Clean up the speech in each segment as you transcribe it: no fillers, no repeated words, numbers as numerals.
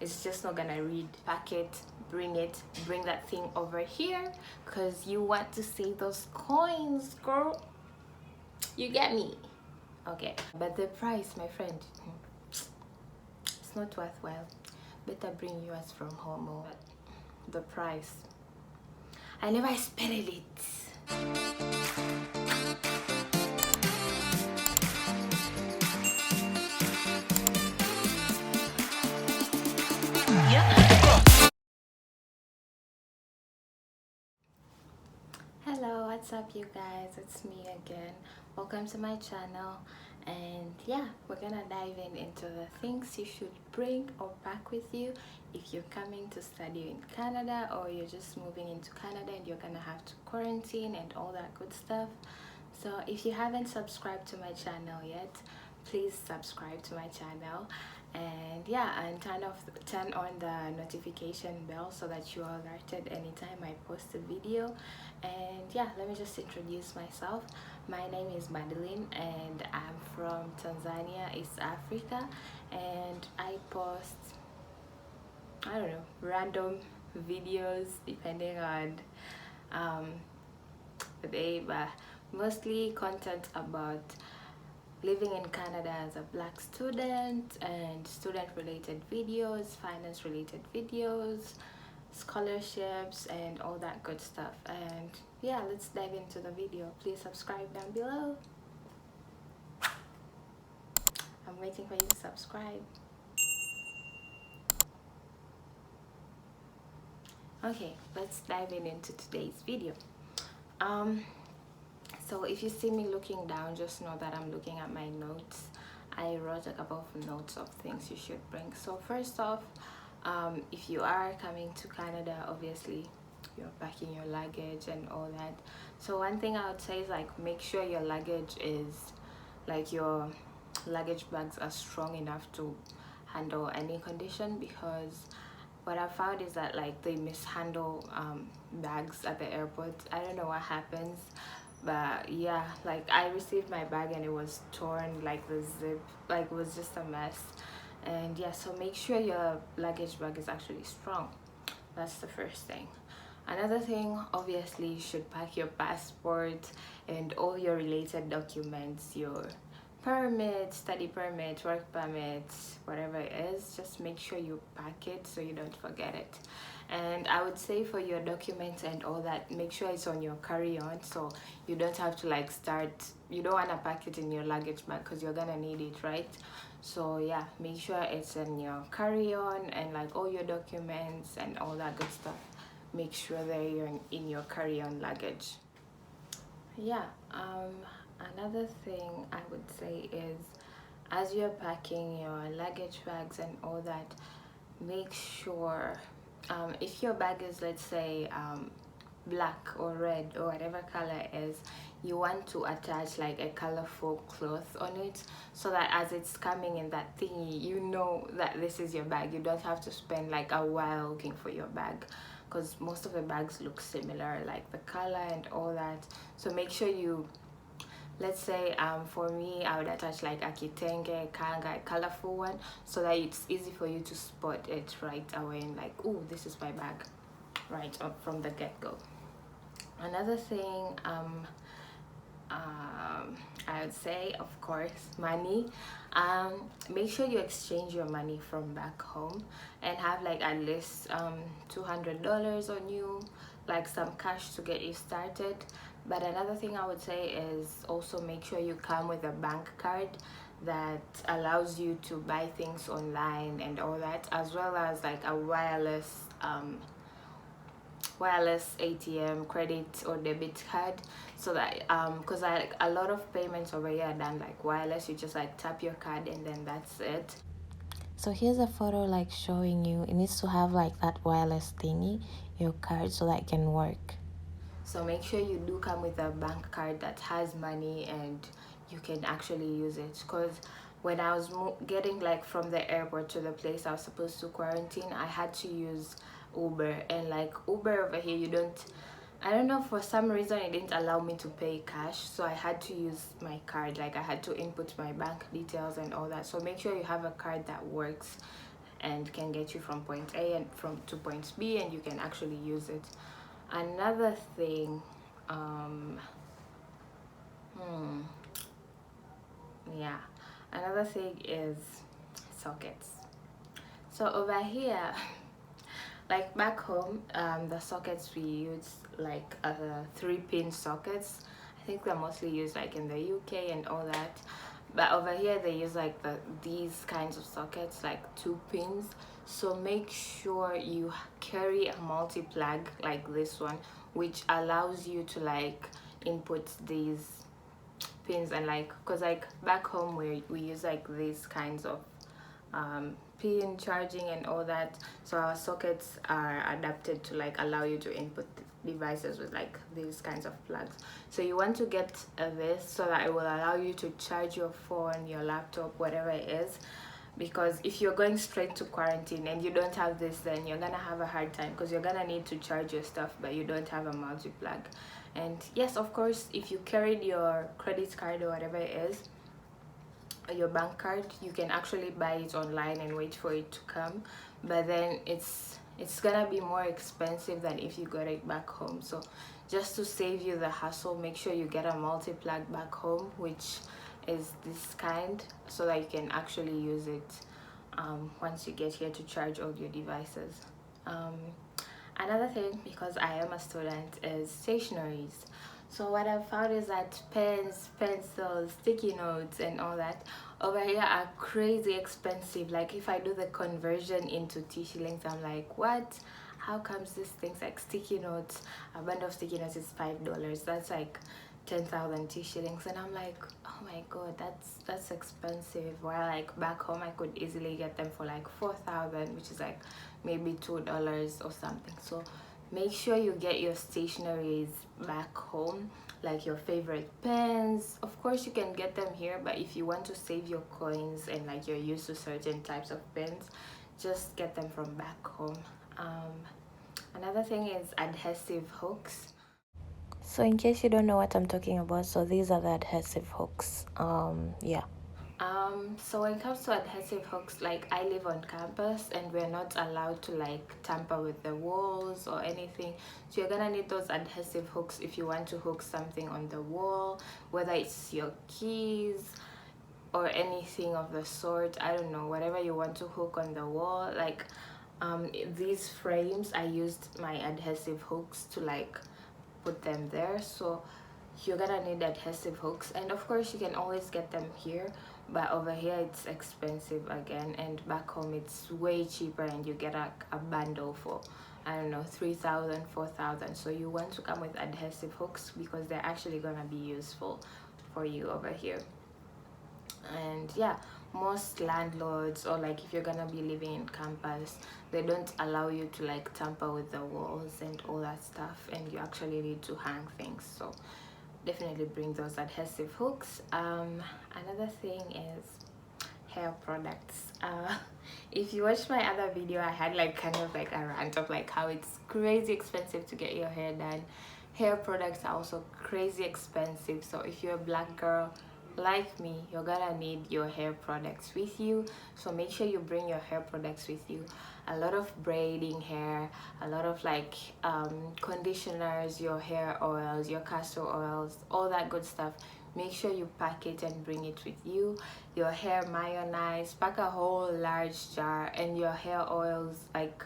it's just not gonna read. Pack it, bring that thing over here, because you want to save those coins, girl. You get me? Okay, but the price, my friend, it's not worthwhile. Better bring yours from home. Or the price, I never expected it. Hello, what's up you guys? It's me again. Welcome to my channel. And yeah, we're gonna dive into the things you should bring or pack with you if you're coming to study in Canada, or you're just moving into Canada and you're gonna have to quarantine and all that good stuff. So if you haven't subscribed to my channel yet, please subscribe to my channel, and yeah, and turn on the notification bell so that you're alerted anytime I post a video. And yeah, let me just introduce myself. My name is Madeline and I'm from Tanzania, East Africa, and I post, I don't know, random videos depending on the day, but mostly content about living in Canada as a black student, and student related videos, finance related videos, scholarships, and all that good stuff. And yeah, let's dive into the video. Please subscribe down below. I'm waiting for you to subscribe. Okay, let's dive into today's video. So if you see me looking down, just know that I'm looking at my notes. I wrote a couple of notes of things you should bring. So first off, if you are coming to Canada, obviously you're packing your luggage and all that. So one thing I would say is, like, make sure your luggage is, like, your luggage bags are strong enough to handle any condition, because what I found is that, like, they mishandle bags at the airport. I don't know what happens, but yeah, like, I received my bag and it was torn, like the zip, like, it was just a mess. And yeah, so make sure your luggage bag is actually strong. That's the first thing. Another thing, obviously, you should pack your passport and all your related documents, your permit, study permit, work permit, whatever it is. Just make sure you pack it so you don't forget it. And I would say for your documents and all that, make sure it's on your carry-on, so you don't have to, like, you don't want to pack it in your luggage bag because you're gonna need it, right? So yeah, make sure it's in your carry-on, and like all your documents and all that good stuff, make sure they're in your carry-on luggage. Yeah, another thing I would say is, as you're packing your luggage bags and all that, make sure, if your bag is, let's say, black or red or whatever color it is, you want to attach like a colorful cloth on it, so that as it's coming in that thingy, you know that this is your bag. You don't have to spend like a while looking for your bag, because most of the bags look similar, like the color and all that. So make sure you, let's say, for me, I would attach like a kitenge, kanga, a colorful one, so that it's easy for you to spot it right away and like, oh, this is my bag, right up from the get-go. Another thing, I would say, of course, money. Make sure you exchange your money from back home and have like at least $200 on you, like some cash to get you started. But another thing I would say is also make sure you come with a bank card that allows you to buy things online and all that, as well as like a wireless ATM, credit or debit card, so that because a lot of payments over here are done like wireless. You just like tap your card and then that's it. So here's a photo like showing you, it needs to have like that wireless thingy, your card, so that it can work. So make sure you do come with a bank card that has money and you can actually use it, because when I was getting like from the airport to the place I was supposed to quarantine, I had to use Uber, and like Uber over here, I don't know, for some reason it didn't allow me to pay cash, so I had to use my card. Like, I had to input my bank details and all that. So make sure you have a card that works and can get you from point A and from to point B, and you can actually use it. Another thing, yeah, another thing is sockets. So over here, like back home, the sockets we use like 3-pin sockets. I think they're mostly used like in the UK and all that, but over here they use like these kinds of sockets, like 2 pins. So make sure you carry a multi-plug like this one, which allows you to like input these pins, and like, because like back home we use like these kinds of pin charging and all that, so our sockets are adapted to like allow you to input devices with like these kinds of plugs. So you want to get this so that it will allow you to charge your phone, your laptop, whatever it is, because if you're going straight to quarantine and you don't have this, then you're gonna have a hard time, because you're gonna need to charge your stuff but you don't have a multi-plug. And yes, of course, if you carried your credit card or whatever it is, your bank card, you can actually buy it online and wait for it to come, but then it's gonna be more expensive than if you got it back home. So just to save you the hassle, make sure you get a multi-plug back home, which is this kind, so that you can actually use it once you get here to charge all your devices. Another thing, because I am a student, is stationaries. So what I've found is that pens, pencils, sticky notes and all that over here are crazy expensive. Like if I do the conversion into T-shillings, I'm like, what? How comes this thing's like sticky notes? A bundle of sticky notes is $5. That's like 10,000 T-shillings, and I'm like, oh my god, that's expensive. While like back home I could easily get them for like 4,000, which is like maybe $2 or something. So make sure you get your stationaries back home, like your favorite pens. Of course you can get them here, but if you want to save your coins and like you're used to certain types of pens, just get them from back home. Another thing is adhesive hooks. So in case you don't know what I'm talking about, so these are the adhesive hooks. So when it comes to adhesive hooks, like I live on campus and we're not allowed to like tamper with the walls or anything, so you're gonna need those adhesive hooks if you want to hook something on the wall, whether it's your keys or anything of the sort. I don't know, whatever you want to hook on the wall. Like these frames, I used my adhesive hooks to like put them there. So you're gonna need adhesive hooks, and of course you can always get them here, but over here it's expensive again, and back home it's way cheaper, and you get a bundle for, I don't know, 3,000, 4,000. So you want to come with adhesive hooks because they're actually gonna be useful for you over here. And yeah, most landlords, or like if you're gonna be living in campus, they don't allow you to like tamper with the walls and all that stuff, and you actually need to hang things. So definitely bring those adhesive hooks. Another thing is hair products. If you watched my other video, I had like kind of like a rant of like how it's crazy expensive to get your hair done. Hair products are also crazy expensive, so if you're a black girl like me, you're gonna need your hair products with you. So make sure you bring your hair products with you. A lot of braiding hair, a lot of like conditioners, your hair oils, your castor oils, all that good stuff. Make sure you pack it and bring it with you. Your hair mayonnaise, pack a whole large jar, and your hair oils, like,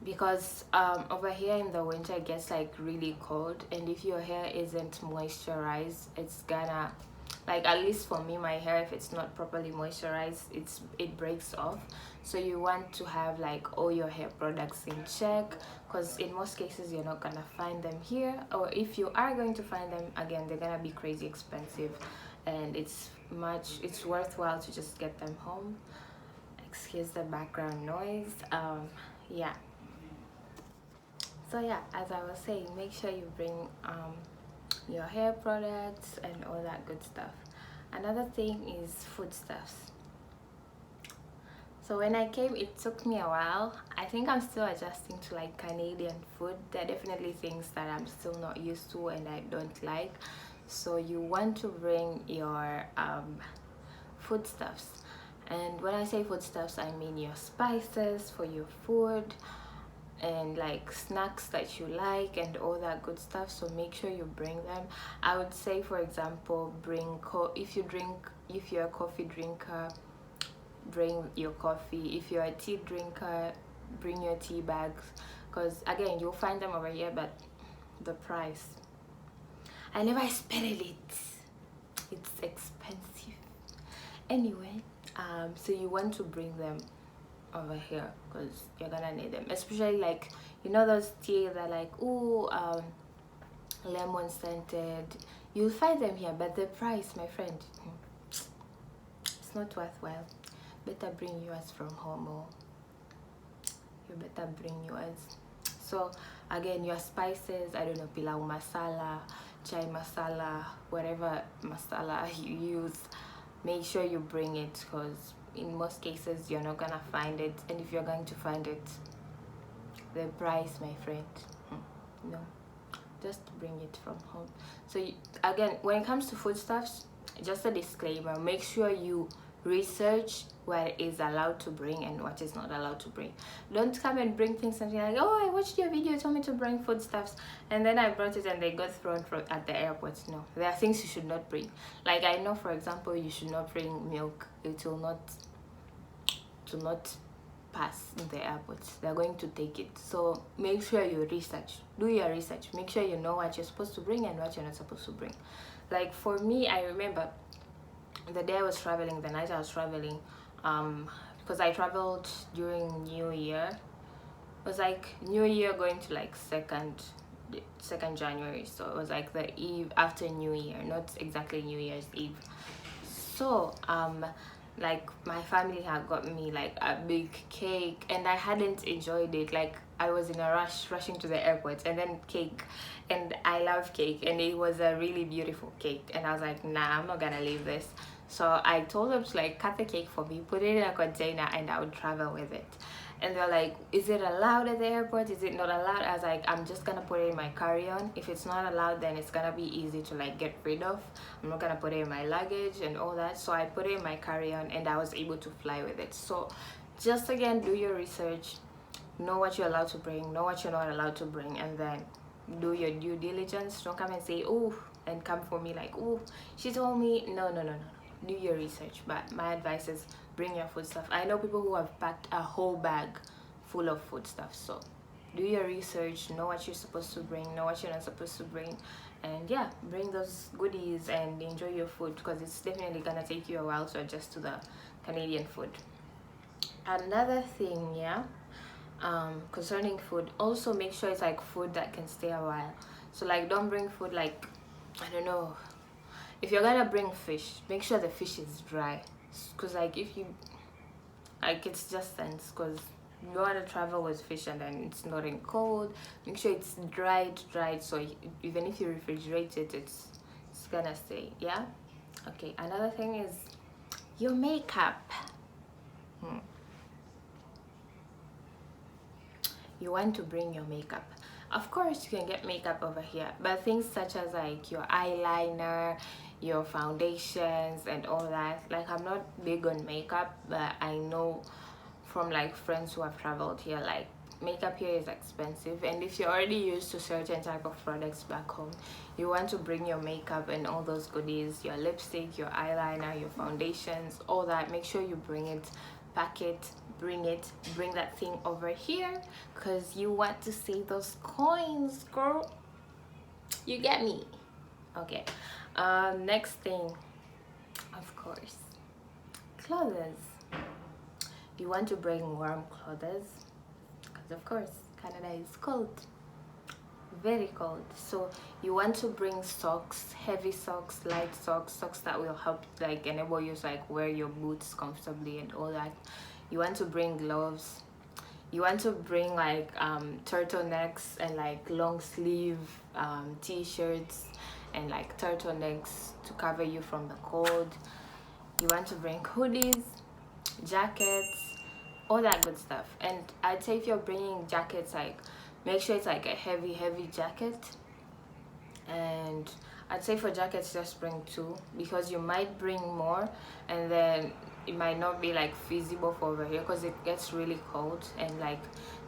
because over here in the winter it gets like really cold, and if your hair isn't moisturized, it's gonna, like, at least for me, my hair, if it's not properly moisturized, it breaks off. So you want to have like all your hair products in check, because in most cases you're not gonna find them here, or if you are going to find them, again, they're gonna be crazy expensive, and it's worthwhile to just get them home. Excuse the background noise. Yeah, so yeah, as I was saying, make sure you bring your hair products and all that good stuff. Another thing is foodstuffs. So when I came, it took me a while. I think I'm still adjusting to like Canadian food. There are definitely things that I'm still not used to and I don't like. So you want to bring your foodstuffs. And when I say foodstuffs, I mean your spices for your food, and like snacks that you like and all that good stuff. So make sure you bring them. I would say, for example, bring if you're a coffee drinker, bring your coffee. If you're a tea drinker, bring your tea bags, because again, you'll find them over here, but the price, I never expected it. It's expensive. Anyway, so you want to bring them over here because you're gonna need them, especially like, you know, those tea that like, ooh, lemon scented. You'll find them here, but the price, my friend, it's not worthwhile. Better bring yours from home, or you better bring yours. So again, your spices, I don't know, pilau masala, chai masala, whatever masala you use, make sure you bring it, because in most cases you're not gonna find it, and if you're going to find it, the price, my friend, no, just bring it from home. So again, when it comes to foodstuffs, just a disclaimer, make sure you research what is allowed to bring and what is not allowed to bring. Don't come and bring things and you're like, oh, I watched your video, you told me to bring foodstuffs, and then I brought it and they got thrown at the airport. No, there are things you should not bring. Like, I know, for example, you should not bring milk. It will not pass in the airport. They're going to take it. So make sure you research, do your research, make sure you know what you're supposed to bring and what you're not supposed to bring. Like for me, I remember the day I was traveling, the night I was traveling, because I traveled during New Year. It was like New Year going to like 2nd January, so it was like the eve after New Year, not exactly New Year's Eve. So like my family had got me like a big cake, and I hadn't enjoyed it. Like I was in a rushing to the airport, and then cake, and I love cake, and it was a really beautiful cake, and I was like, nah, I'm not gonna leave this. So I told them to like cut the cake for me, put it in a container, and I would travel with it. And they're like, is it allowed at the airport? Is it not allowed? I was like, I'm just gonna put it in my carry-on. If it's not allowed, then it's gonna be easy to like get rid of. I'm not gonna put it in my luggage and all that. So I put it in my carry-on, and I was able to fly with it. So just again, do your research, know what you're allowed to bring, know what you're not allowed to bring, and then do your due diligence. Don't come and say, oh, and come for me like, oh, she told me. No. Do your research. But my advice is bring your food stuff. I know people who have packed a whole bag full of food stuff. So do your research, know what you're supposed to bring, know what you're not supposed to bring, and yeah, bring those goodies and enjoy your food, because it's definitely gonna take you a while to adjust to the Canadian food. Another thing, yeah, concerning food, also make sure it's like food that can stay a while. So like, don't bring food like, I don't know, if you're gonna bring fish, make sure the fish is dry, because like if you like, it's just sense, because you don't want to travel with fish and then it's not in cold. Make sure it's dried, so even if you refrigerate it, it's gonna stay. Yeah. Okay, another thing is your makeup. You want to bring your makeup. Of course you can get makeup over here, but things such as like your eyeliner, your foundations and all that, like I'm not big on makeup, but I know from like friends who have traveled here, like makeup here is expensive, and if you're already used to certain type of products back home, you want to bring your makeup and all those goodies, your lipstick, your eyeliner, your foundations, all that. Make sure you bring it, pack it, bring that thing over here, because you want to save those coins, girl. You get me? Okay. Next thing, of course, clothes. You want to bring warm clothes, because of course Canada is cold, very cold. So you want to bring socks, heavy socks, light socks, socks that will help like enable you to like wear your boots comfortably and all that. You want to bring gloves. You want to bring like turtlenecks and like long sleeve t-shirts and like turtlenecks to cover you from the cold. You want to bring hoodies, jackets, all that good stuff. And I'd say if you're bringing jackets, like make sure it's like a heavy jacket. And I'd say for jackets, just bring 2, because you might bring more and then it might not be like feasible for over here because it gets really cold, and like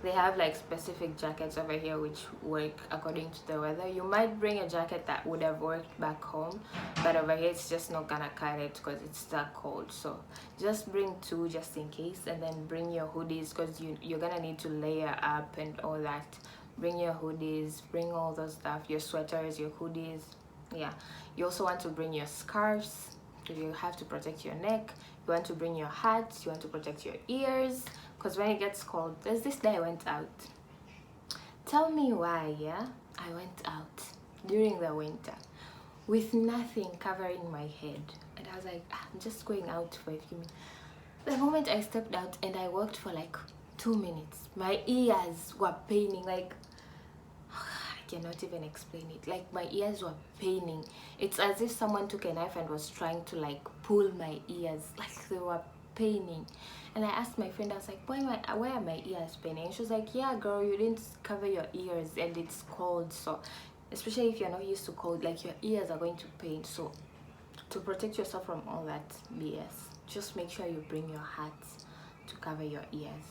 they have like specific jackets over here which work according to the weather. You might bring a jacket that would have worked back home, but over here it's just not gonna cut it because it's that cold. So just bring two just in case, and then bring your hoodies because you're gonna need to layer up and all that. Bring your hoodies, bring all those stuff, your sweaters, your hoodies. Yeah, you also want to bring your scarves because you have to protect your neck. You want to bring your hats, you want to protect your ears because when it gets cold. There's this day I went out. Tell me why. Yeah, I went out during the winter with nothing covering my head, and I was like, I'm just going out for a few minutes. The moment I stepped out and I walked for like 2 minutes, my ears were paining. Like, I cannot even explain it. Like, my ears were paining. It's as if someone took a knife and was trying to like pull my ears. Like, they were paining. And I asked my friend, I was like, why are my ears paining? And she was like, yeah girl, you didn't cover your ears and it's cold. So especially if you're not used to cold, like your ears are going to pain. So to protect yourself from all that BS, just make sure you bring your hats to cover your ears.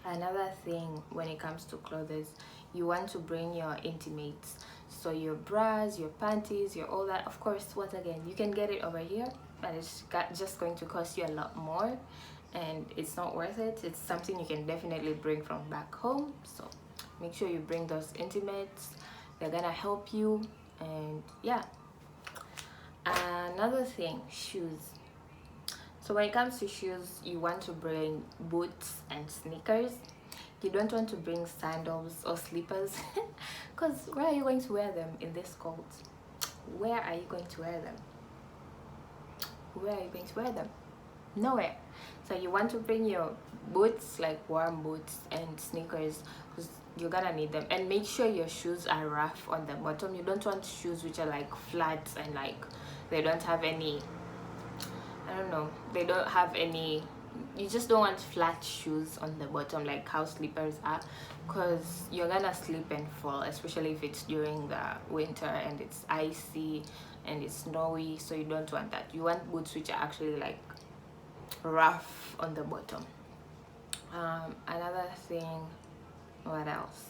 Another thing when it comes to clothes, you want to bring your intimates. So your bras, your panties, your all that. Of course, once again, you can get it over here, but it's just going to cost you a lot more, and it's not worth it. It's something you can definitely bring from back home. So make sure you bring those intimates. They're gonna help you. And yeah, another thing, shoes. So when it comes to shoes, you want to bring boots and sneakers. You don't want to bring sandals or slippers because where are you going to wear them in this cold? Where are you going to wear them? Where are you going to wear them? Nowhere. So you want to bring your boots, like warm boots, and sneakers because you're gonna need them. And make sure your shoes are rough on the bottom. You don't want shoes which are like flat and like they don't have any, I don't know, they don't have any, you just don't want flat shoes on the bottom like how slippers are, because you're gonna slip and fall, especially if it's during the winter and it's icy and it's snowy. So you don't want that. You want boots which are actually like rough on the bottom. Another thing, what else?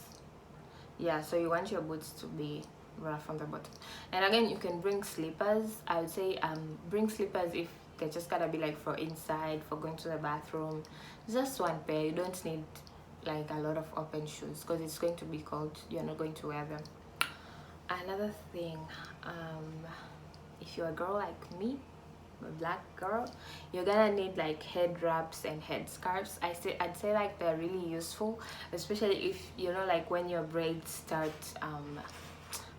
Yeah, so you want your boots to be rough on the bottom. And again, you can bring slippers. I would say bring slippers if they're just gotta be like for inside, for going to the bathroom. Just one pair. You don't need like a lot of open shoes because it's going to be cold. You're not going to wear them. Another thing, if you're a girl like me, a black girl, you're gonna need like head wraps and head scarves. I'd say like they're really useful, especially if you know, like when your braids start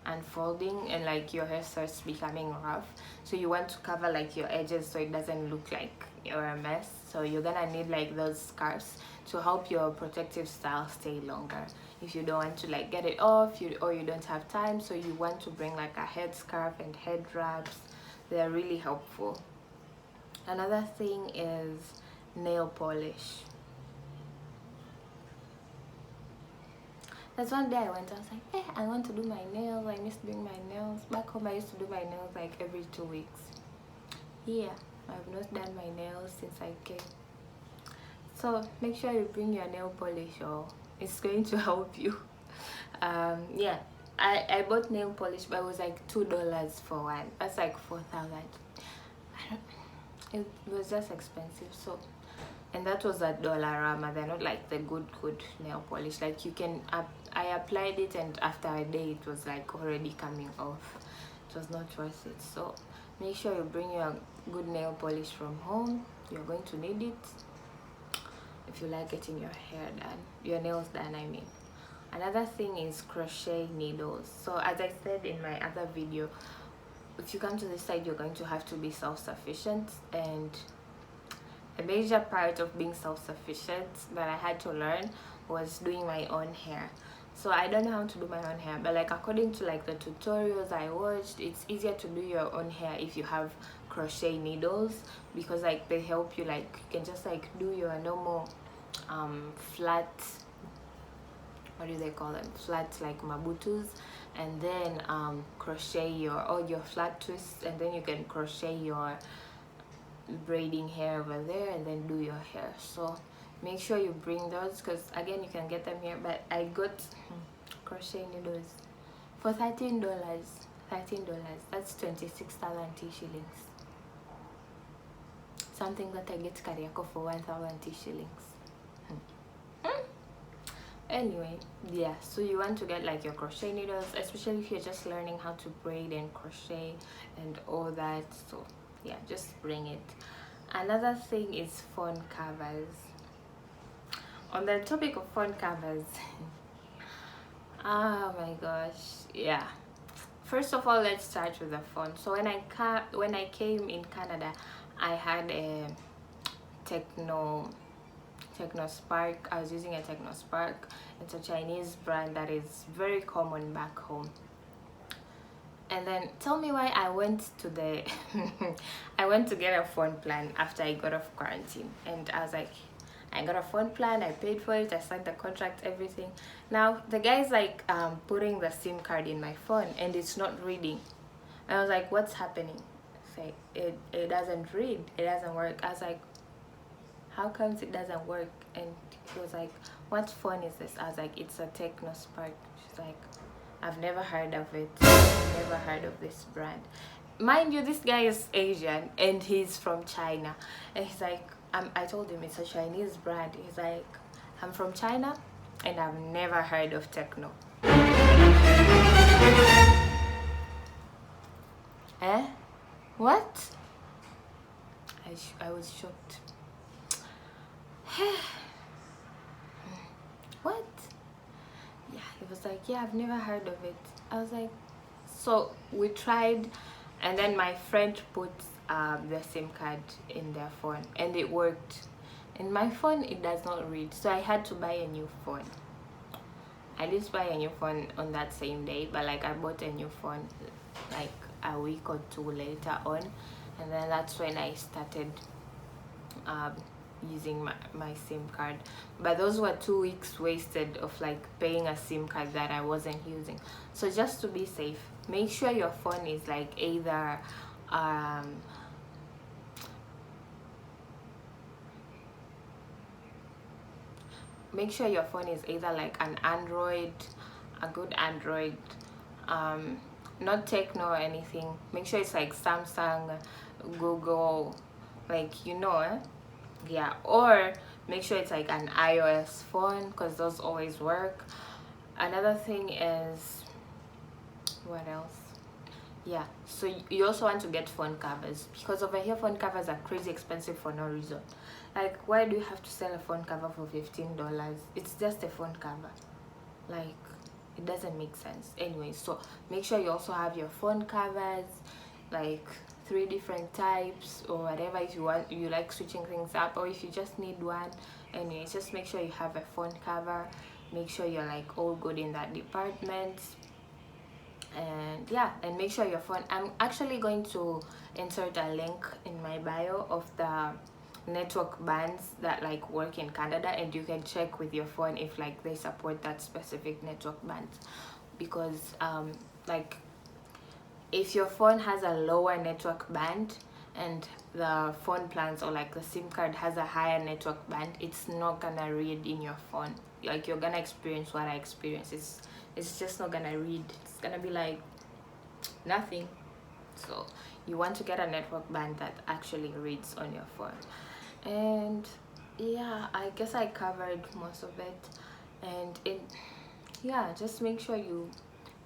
unfolding and like your hair starts becoming rough. So you want to cover like your edges so it doesn't look like you're a mess. So you're gonna need like those scarves to help your protective style stay longer. If you don't want to like get it off, or you don't have time, so you want to bring like a head scarf and head wraps. They're really helpful. Another thing is nail polish. That's one day I went, I was like, hey, I want to do my nails. I miss doing my nails. Back home I used to do my nails like every 2 weeks. Here, I've not done my nails since I came. So make sure you bring your nail polish, or it's going to help you. Yeah, I bought nail polish, but it was like $2 for one. That's like 4,000. It was just expensive. So, and that was at Dollarama. They're not like the good nail polish. Like you can I applied it and after a day it was like already coming off. It was not worth it. So make sure you bring your good nail polish from home. You're going to need it if you like getting your hair done, your nails done, I mean. Another thing is crochet needles. So as I said in my other video, if you come to this side, you're going to have to be self-sufficient, and a major part of being self-sufficient that I had to learn was doing my own hair. So I don't know how to do my own hair, but like according to like the tutorials I watched, it's easier to do your own hair if you have crochet needles, because like they help you, like you can just like do your normal flat, what do they call them, flat like mabutus, and then crochet your all your flat twists, and then you can crochet your braiding hair over there and then do your hair. So make sure you bring those, because again you can get them here, but I got crochet needles for $13. That's 26,000 shillings. Something that I get Kariako for 1,000 shillings. Anyway, yeah, so you want to get like your crochet needles, especially if you're just learning how to braid and crochet and all that. So yeah, just bring it. Another thing is phone covers. On the topic of phone covers, oh my gosh, yeah. First of all, let's start with the phone. So when I came in Canada, I had a Techno Spark. I was using a Techno Spark. It's a Chinese brand that is very common back home. And then tell me why I went to the I went to get a phone plan after I got off quarantine, and I was like, I got a phone plan, I paid for it, I signed the contract, everything. Now the guy's like putting the SIM card in my phone and it's not reading. And I was like, what's happening? It's like, it doesn't read, it doesn't work. I was like, how comes it doesn't work? And he was like, what phone is this? I was like, it's a Techno Spark. She's like, I've never heard of it. I've never heard of this brand. Mind you, this guy is Asian and he's from China. And he's like, I told him it's a Chinese brand. He's like, I'm from China and I've never heard of Techno. Eh? What? I was shocked. What? Yeah, he was like, yeah, I've never heard of it. I was like, so we tried, and then my friend put the SIM card in their phone and it worked. In my phone it does not read, so I had to buy a new phone. I didn't buy a new phone on that same day, but like I bought a new phone like a week or two later on, and then that's when I started using my SIM card. But those were 2 weeks wasted of like paying a SIM card that I wasn't using. So just to be safe, make sure your phone is like either make sure your phone is either like an Android, a good Android, not Techno or anything. Make sure it's like Samsung, Google, like, you know, yeah. Or make sure it's like an iOS phone, because those always work. Another thing is, what else? Yeah, so you also want to get phone covers, because over here phone covers are crazy expensive for no reason. Like, why do you have to sell a phone cover for $15? It's just a phone cover. Like, it doesn't make sense. Anyway, so make sure you also have your phone covers, like 3 different types or whatever, if you like switching things up, or if you just need one. Anyway, just make sure you have a phone cover. Make sure you're like all good in that department. And yeah, and make sure your phone, I'm actually going to insert a link in my bio of the network bands that like work in Canada, and you can check with your phone if like they support that specific network band. Because like if your phone has a lower network band and the phone plans or like the SIM card has a higher network band, it's not gonna read in your phone. Like, you're gonna experience what I experienced. It's just not gonna read. It's gonna be like nothing. So you want to get a network band that actually reads on your phone. And yeah, I guess I covered most of it. And yeah, just make sure you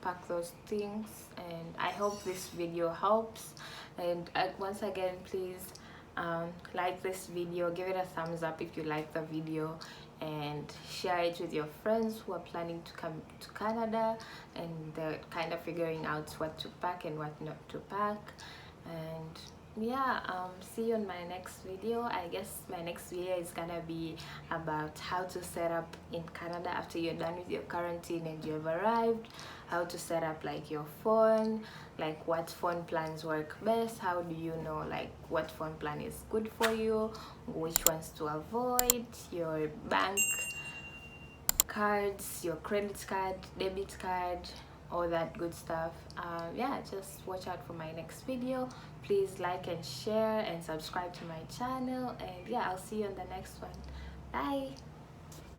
pack those things, and I hope this video helps. And once again, please like this video, give it a thumbs up if you like the video, and share it with your friends who are planning to come to Canada and they're kind of figuring out what to pack and what not to pack. And yeah, see you in my next video. I guess my next video is gonna be about how to set up in Canada after you're done with your quarantine and you've arrived. How to set up like your phone, like what phone plans work best, how do you know like what phone plan is good for you, which ones to avoid, your bank cards, your credit card, debit card, all that good stuff. Yeah, just watch out for my next video. Please like and share and subscribe to my channel, and yeah, I'll see you on the next one. Bye.